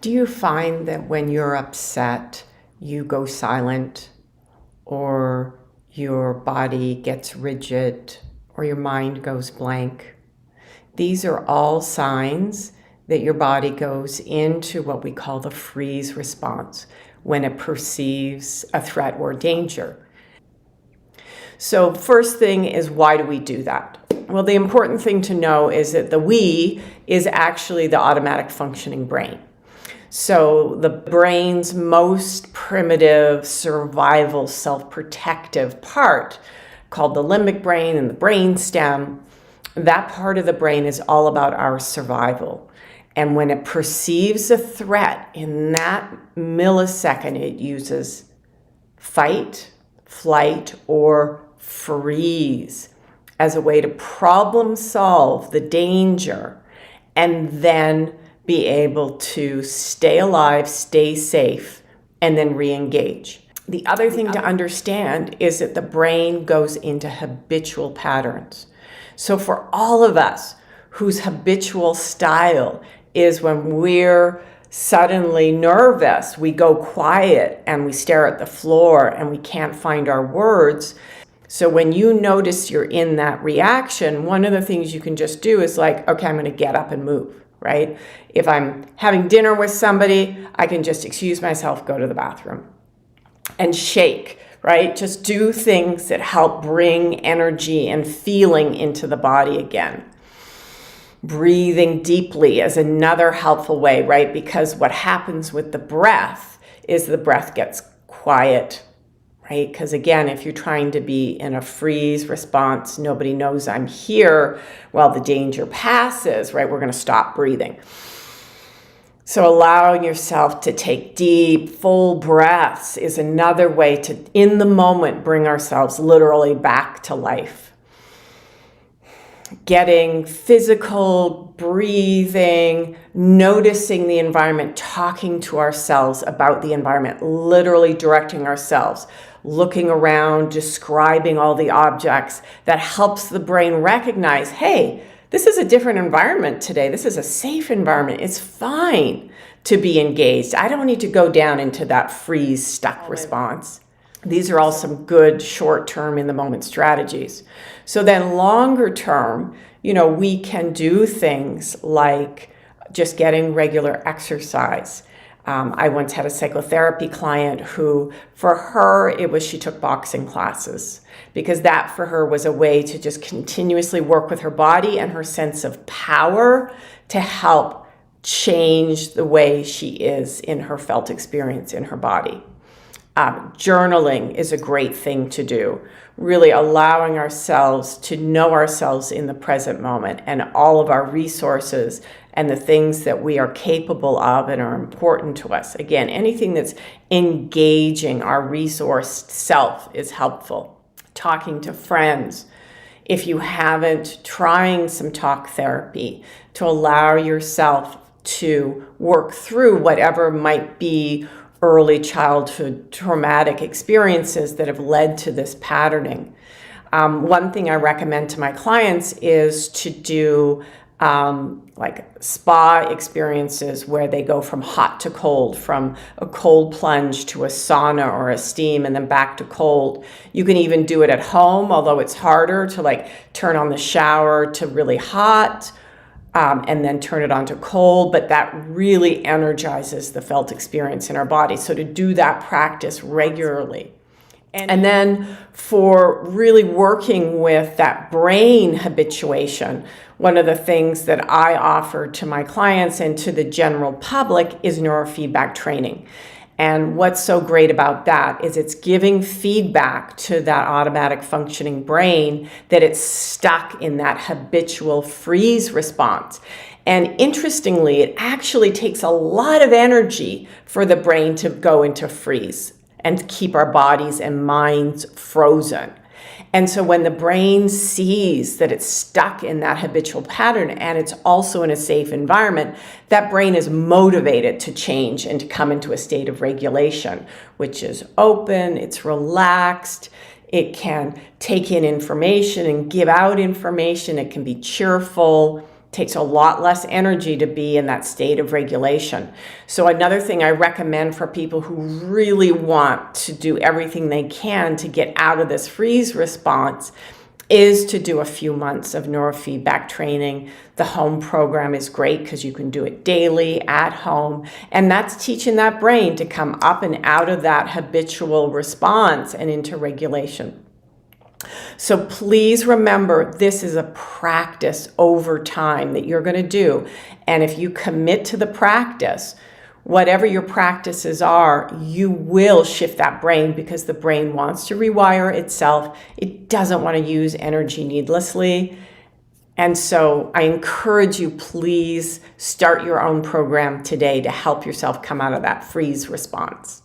Do you find that when you're upset, you go silent, or your body gets rigid, or your mind goes blank? These are all signs that your body goes into what we call the freeze response when it perceives a threat or danger. So first thing is, why do we do that? Well, the important thing to know is that the we is actually the automatic functioning brain. So the brain's most primitive survival self-protective part, called the limbic brain and the brain stem, that part of the brain is all about our survival. And when it perceives a threat, in that millisecond, it uses fight, flight, or freeze as a way to problem solve the danger and then be able to stay alive, stay safe, and then re-engage. The other thing to understand is that the brain goes into habitual patterns. So for all of us whose habitual style is when we're suddenly nervous, we go quiet and we stare at the floor and we can't find our words. So when you notice you're in that reaction, one of the things you can just do is like, okay, I'm going to get up and move. Right? If I'm having dinner with somebody, I can just excuse myself, go to the bathroom and shake, right? Just do things that help bring energy and feeling into the body again. Breathing deeply is another helpful way, right? Because what happens with the breath is the breath gets quiet, right? Because again, if you're trying to be in a freeze response, nobody knows I'm here, well, the danger passes, right? We're going to stop breathing. So allowing yourself to take deep, full breaths is another way to, in the moment, bring ourselves literally back to life. Getting physical, breathing, noticing the environment, talking to ourselves about the environment, literally directing ourselves, looking around, describing all the objects, that helps the brain recognize, hey, this is a different environment today. This is a safe environment. It's fine to be engaged. I don't need to go down into that freeze stuck response. These are all some good short-term in the moment strategies. So then longer term, we can do things like just getting regular exercise. I once had a psychotherapy client who, for her, she took boxing classes because that for her was a way to just continuously work with her body and her sense of power to help change the way she is in her felt experience in her body. Journaling is a great thing to do, really allowing ourselves to know ourselves in the present moment and all of our resources and the things that we are capable of and are important to us. Again, anything that's engaging our resourced self is helpful. Talking to friends, if you haven't, trying some talk therapy to allow yourself to work through whatever might be early childhood traumatic experiences that have led to this patterning. One thing I recommend to my clients is to do like spa experiences where they go from hot to cold, from a cold plunge to a sauna or a steam and then back to cold. You can even do it at home, although it's harder to turn on the shower to really hot and then turn it on to cold, but that really energizes the felt experience in our body. So to do that practice regularly. And then for really working with that brain habituation, one of the things that I offer to my clients and to the general public is neurofeedback training. And what's so great about that is it's giving feedback to that automatic functioning brain that it's stuck in that habitual freeze response. And interestingly, it actually takes a lot of energy for the brain to go into freeze and keep our bodies and minds frozen. And so when the brain sees that it's stuck in that habitual pattern and it's also in a safe environment, that brain is motivated to change and to come into a state of regulation, which is open, it's relaxed, it can take in information and give out information, it can be cheerful, takes a lot less energy to be in that state of regulation. So another thing I recommend for people who really want to do everything they can to get out of this freeze response is to do a few months of neurofeedback training. The home program is great because you can do it daily at home. And that's teaching that brain to come up and out of that habitual response and into regulation. So please remember, this is a practice over time that you're going to do. And if you commit to the practice, whatever your practices are, you will shift that brain because the brain wants to rewire itself. It doesn't want to use energy needlessly. And so I encourage you, please start your own program today to help yourself come out of that freeze response.